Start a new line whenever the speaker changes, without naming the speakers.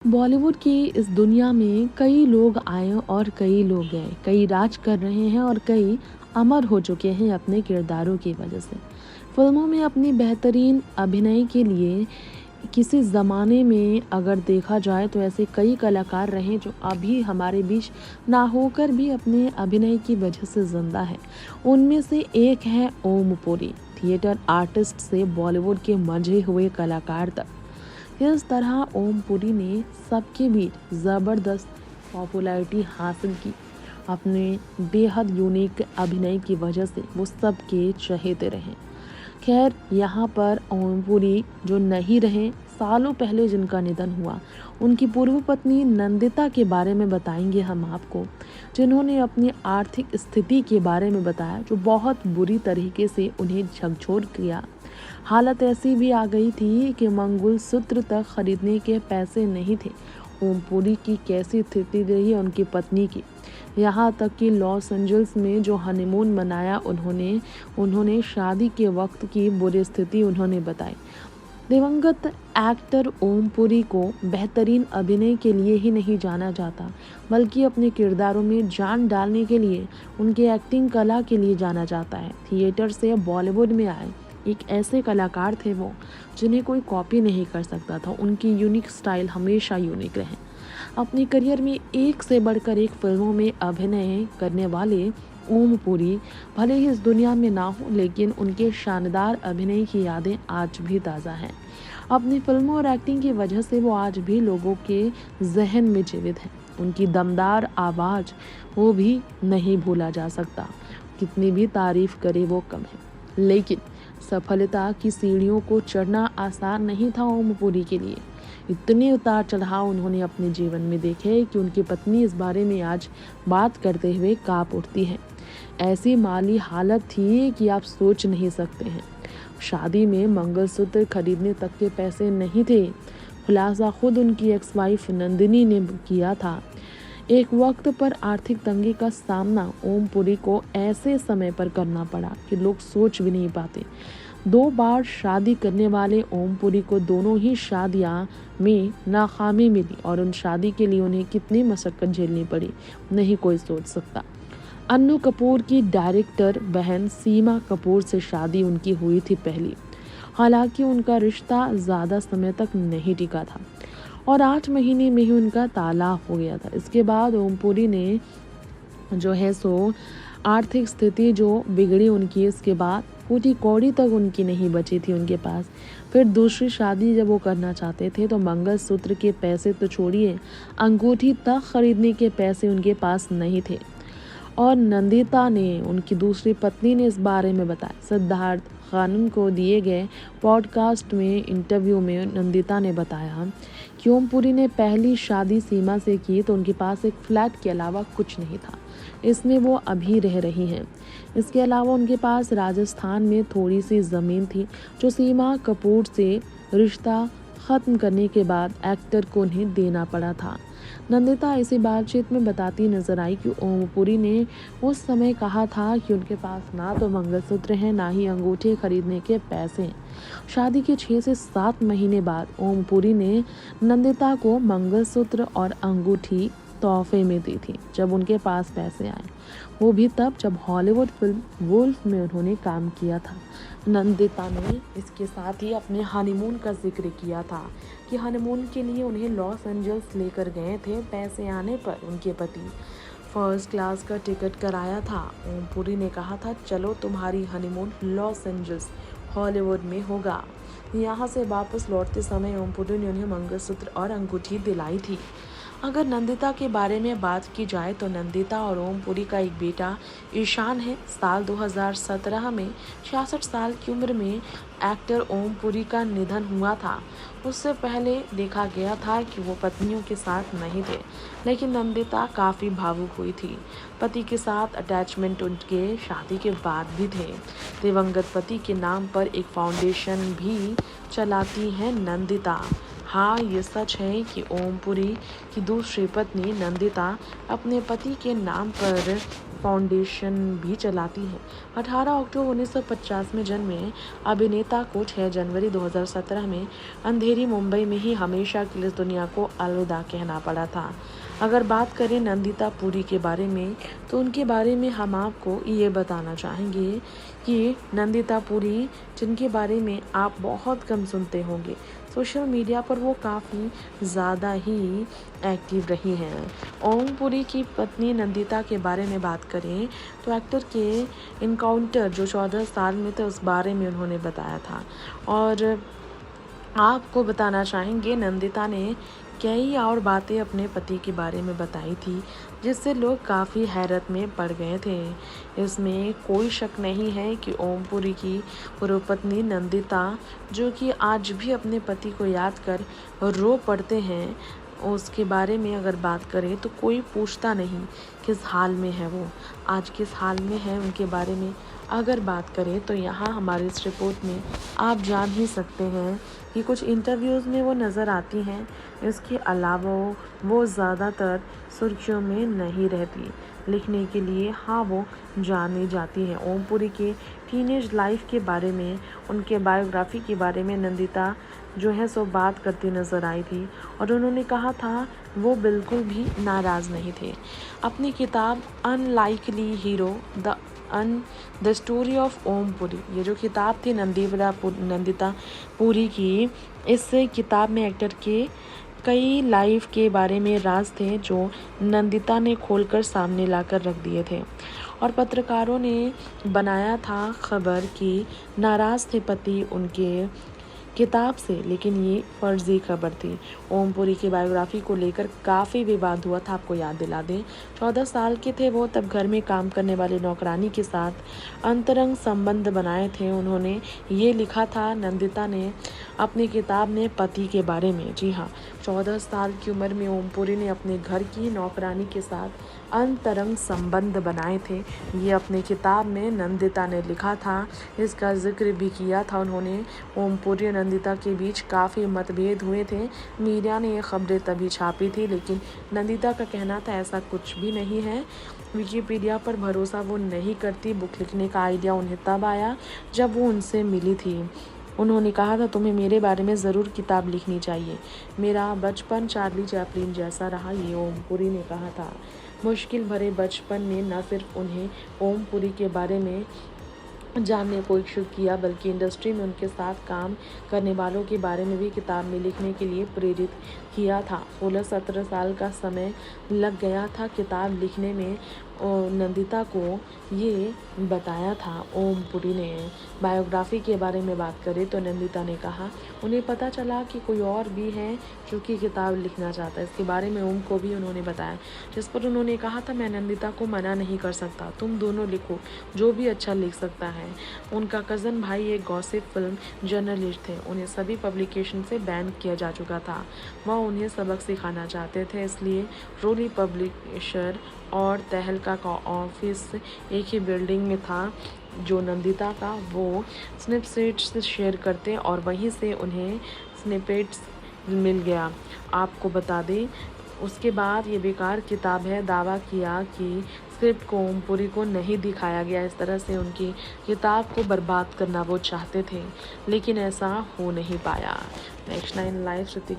बॉलीवुड की इस दुनिया में कई लोग आए और कई लोग गए, कई राज कर रहे हैं और कई अमर हो चुके हैं अपने किरदारों की वजह से। फिल्मों में अपनी बेहतरीन अभिनय के लिए किसी ज़माने में अगर देखा जाए तो ऐसे कई कलाकार रहे जो अभी हमारे बीच ना होकर भी अपने अभिनय की वजह से जिंदा है। उनमें से एक है ओम पुरी, थिएटर आर्टिस्ट से बॉलीवुड के मंझे हुए कलाकार तक। इस तरह ओम पुरी ने सबके बीच ज़बरदस्त पॉपुलैरिटी हासिल की। अपने बेहद यूनिक अभिनय की वजह से वो सबके चहेते रहे। खैर, यहाँ पर ओम पुरी जो नहीं रहे, सालों पहले जिनका निधन हुआ, उनकी पूर्व पत्नी नंदिता के बारे में बताएंगे हम आपको, जिन्होंने अपनी आर्थिक स्थिति के बारे में बताया जो बहुत बुरी तरीके से उन्हें झकझोर किया। हालत ऐसी भी आ गई थी कि मंगलसूत्र तक खरीदने के पैसे नहीं थे। ओम पुरी की कैसी स्थिति रही उनकी पत्नी की, यहाँ तक कि लॉस एंजल्स में जो हनीमून मनाया उन्होंने शादी के वक्त की बुरी स्थिति उन्होंने बताई। दिवंगत एक्टर ओम पुरी को बेहतरीन अभिनय के लिए ही नहीं जाना जाता, बल्कि अपने किरदारों में जान डालने के लिए, उनकी एक्टिंग कला के लिए जाना जाता है। थिएटर से बॉलीवुड में आए एक ऐसे कलाकार थे वो, जिन्हें कोई कॉपी नहीं कर सकता था। उनकी यूनिक स्टाइल हमेशा यूनिक रहे। अपने करियर में एक से बढ़कर एक फिल्मों में अभिनय करने वाले ओम पुरी भले ही इस दुनिया में ना हो, लेकिन उनके शानदार अभिनय की यादें आज भी ताज़ा हैं। अपनी फिल्मों और एक्टिंग की वजह से वो आज भी लोगों के जहन में जीवित हैं। उनकी दमदार आवाज़ वो भी नहीं भूला जा सकता। कितनी भी तारीफ करे वो कम है। लेकिन सफलता की सीढ़ियों को चढ़ना आसान नहीं था ओम पुरी के लिए। इतने उतार चढ़ाव उन्होंने अपने जीवन में देखे कि उनकी पत्नी इस बारे में आज बात करते हुए कांप उठती है। ऐसी माली हालत थी कि आप सोच नहीं सकते हैं। शादी में मंगलसूत्र खरीदने तक के पैसे नहीं थे। खुलासा खुद उनकी एक्स वाइफ नंदिनी ने किया था। एक वक्त पर आर्थिक तंगी का सामना ओम पुरी को ऐसे समय पर करना पड़ा कि लोग सोच भी नहीं पाते। 2 बार शादी करने वाले ओम पुरी को दोनों ही शादियां में नाकामी मिली और उन शादी के लिए उन्हें कितनी मशक्कत झेलनी पड़ी, नहीं कोई सोच सकता। अन्नू कपूर की डायरेक्टर बहन सीमा कपूर से शादी उनकी हुई थी पहली। हालांकि उनका रिश्ता ज़्यादा समय तक नहीं टिका था और 8 महीने में ही उनका तालाक हो गया था। इसके बाद ओम पुरी ने जो है सो आर्थिक स्थिति जो बिगड़ी उनकी, इसके बाद पूरी कौड़ी तक उनकी नहीं बची थी उनके पास। फिर दूसरी शादी जब वो करना चाहते थे तो मंगलसूत्र के पैसे तो छोड़िए, अंगूठी तक खरीदने के पैसे उनके पास नहीं थे। और नंदिता ने, उनकी दूसरी पत्नी ने इस बारे में बताया। सिद्धार्थ खानम को दिए गए पॉडकास्ट में इंटरव्यू में नंदिता ने बताया कि ओम पुरी ने पहली शादी सीमा से की तो उनके पास एक फ्लैट के अलावा कुछ नहीं था। इसमें वो अभी रह रही हैं। इसके अलावा उनके पास राजस्थान में थोड़ी सी ज़मीन थी जो सीमा कपूर से रिश्ता ख़त्म करने के बाद एक्टर को उन्हें देना पड़ा था। नंदिता इसी बातचीत में बताती नजर आई कि ओम पुरी ने उस समय कहा था कि उनके पास ना तो मंगलसूत्र है, ना ही अंगूठे खरीदने के पैसे हैं। शादी के 6 से 7 महीने बाद ओम पुरी ने नंदिता को मंगलसूत्र और अंगूठी तोहफे में दी थी जब उनके पास पैसे आए। वो भी तब जब हॉलीवुड फिल्म वुल्फ में उन्होंने काम किया था। नंदिता ने इसके साथ ही अपने हनीमून का जिक्र किया था कि हनीमून के लिए उन्हें लॉस एंजल्स लेकर गए थे। पैसे आने पर उनके पति फर्स्ट क्लास का टिकट कराया था। ओम पुरी ने कहा था, चलो तुम्हारी हनीमून लॉस एंजल्स हॉलीवुड में होगा। यहाँ से वापस लौटते समय ओम पुरी ने उन्हें मंगलसूत्र और अंगूठी दिलाई थी। अगर नंदिता के बारे में बात की जाए तो नंदिता और ओम पुरी का एक बेटा ईशान है। साल 2017 में 66 साल की उम्र में एक्टर ओम पुरी का निधन हुआ था। उससे पहले देखा गया था कि वो पत्नियों के साथ नहीं थे, लेकिन नंदिता काफ़ी भावुक हुई थी। पति के साथ अटैचमेंट उनके शादी के बाद भी थे। दिवंगत पति के नाम पर एक फाउंडेशन भी चलाती हैं नंदिता। हाँ, ये सच है कि ओम पुरी की दूसरी पत्नी नंदिता अपने पति के नाम पर फाउंडेशन भी चलाती हैं। 18 अक्टूबर 1950 में जन्मे अभिनेता को 6 जनवरी 2017 में अंधेरी मुंबई में ही हमेशा के लिए इस दुनिया को अलविदा कहना पड़ा था। अगर बात करें नंदिता पुरी के बारे में, तो उनके बारे में हम आपको ये बताना चाहेंगे कि नंदिता पुरी, जिनके बारे में आप बहुत कम सुनते होंगे, सोशल मीडिया पर वो काफ़ी ज़्यादा ही एक्टिव रही हैं। ओम पुरी की पत्नी नंदिता के बारे में बात करें तो एक्टर के इनकाउंटर जो 14 साल में थे उस बारे में उन्होंने बताया था। और आपको बताना चाहेंगे, नंदिता ने कई और बातें अपने पति के बारे में बताई थी, जिससे लोग काफ़ी हैरत में पड़ गए थे। इसमें कोई शक नहीं है कि ओम पुरी की पूर्व पत्नी नंदिता, जो कि आज भी अपने पति को याद कर रो पड़ते हैं, उसके बारे में अगर बात करें तो कोई पूछता नहीं किस हाल में है वो, आज किस हाल में है उनके बारे में अगर बात करें तो यहाँ हमारे इस रिपोर्ट में आप जान ही सकते हैं कि कुछ इंटरव्यूज़ में वो नज़र आती हैं। इसके अलावा वो ज़्यादातर सुर्खियों में नहीं रहती। लिखने के लिए हाँ वो जानी जाती हैं। ओम पुरी के टीनेज लाइफ के बारे में, उनके बायोग्राफी के बारे में नंदिता जो है सो बात करती नज़र आई थी और उन्होंने कहा था वो बिल्कुल भी नाराज़ नहीं थे। अपनी किताब unlikely hero the story of Om Puri, ये जो किताब थी नंदिता पुरी की, इस किताब में एक्टर के कई लाइफ के बारे में राज थे जो नंदिता ने खोलकर सामने लाकर रख दिए थे और पत्रकारों ने बनाया था खबर कि नाराज़ थे पति उनके किताब से, लेकिन ये फर्जी खबर थी। ओम पुरी की बायोग्राफी को लेकर काफ़ी विवाद हुआ था। आपको याद दिला दें, 14 साल के थे वो तब घर में काम करने वाले नौकरानी के साथ अंतरंग संबंध बनाए थे। उन्होंने ये लिखा था नंदिता ने अपनी किताब में पति के बारे में। जी हाँ, 14 साल की उम्र में ओम पुरी ने अपने घर की नौकरानी के साथ अंतरंग संबंध बनाए थे। ये अपनी किताब में नंदिता ने लिखा था, इसका जिक्र भी किया था उन्होंने। ओम पुरी और नंदिता के बीच काफ़ी मतभेद हुए थे। मीडिया ने ये खबरें तभी छापी थी, लेकिन नंदिता का कहना था ऐसा कुछ भी नहीं है। विकिपीडिया पर भरोसा वो नहीं करती। बुक लिखने का आइडिया उन्हें तब आया जब वो उनसे मिली थी। उन्होंने कहा था तुम्हें मेरे बारे में ज़रूर किताब लिखनी चाहिए, मेरा बचपन चार्ली चैपलिन जैसा रहा, ये ओम पुरी ने कहा था। मुश्किल भरे बचपन ने न सिर्फ उन्हें ओम पुरी के बारे में जानने को इच्छुक किया, बल्कि इंडस्ट्री में उनके साथ काम करने वालों के बारे में भी किताब में लिखने के लिए प्रेरित किया था। 16-17 साल का समय लग गया था किताब लिखने में। नंदिता को ये बताया था ओम पुरी ने। बायोग्राफी के बारे में बात करें तो नंदिता ने कहा उन्हें पता चला कि कोई और भी है जो कि किताब लिखना चाहता है। इसके बारे में ओम को भी उन्होंने बताया, जिस पर उन्होंने कहा था मैं नंदिता को मना नहीं कर सकता, तुम दोनों लिखो, जो भी अच्छा लिख सकता है। उनका कज़न भाई एक गॉसिप फिल्म जर्नलिस्ट थे, उन्हें सभी पब्लिकेशन से बैन किया जा चुका था। वह उन्हें सबक सिखाना चाहते थे, इसलिए रोली पब्लिशर और तहलका का ऑफिस एक ही बिल्डिंग में था। जो नंदिता का वो स्निपेट्स शेयर करते और वहीं से उन्हें स्निपेट्स मिल गया। आपको बता दें उसके बाद ये बेकार किताब है। दावा किया कि स्क्रिप्ट को ओम पुरी को नहीं दिखाया गया। इस तरह से उनकी किताब को बर्बाद करना वो चाहते थे, लेकिन ऐसा हो नहीं पाया। नेक्स्ट 9 लाइव श्रुति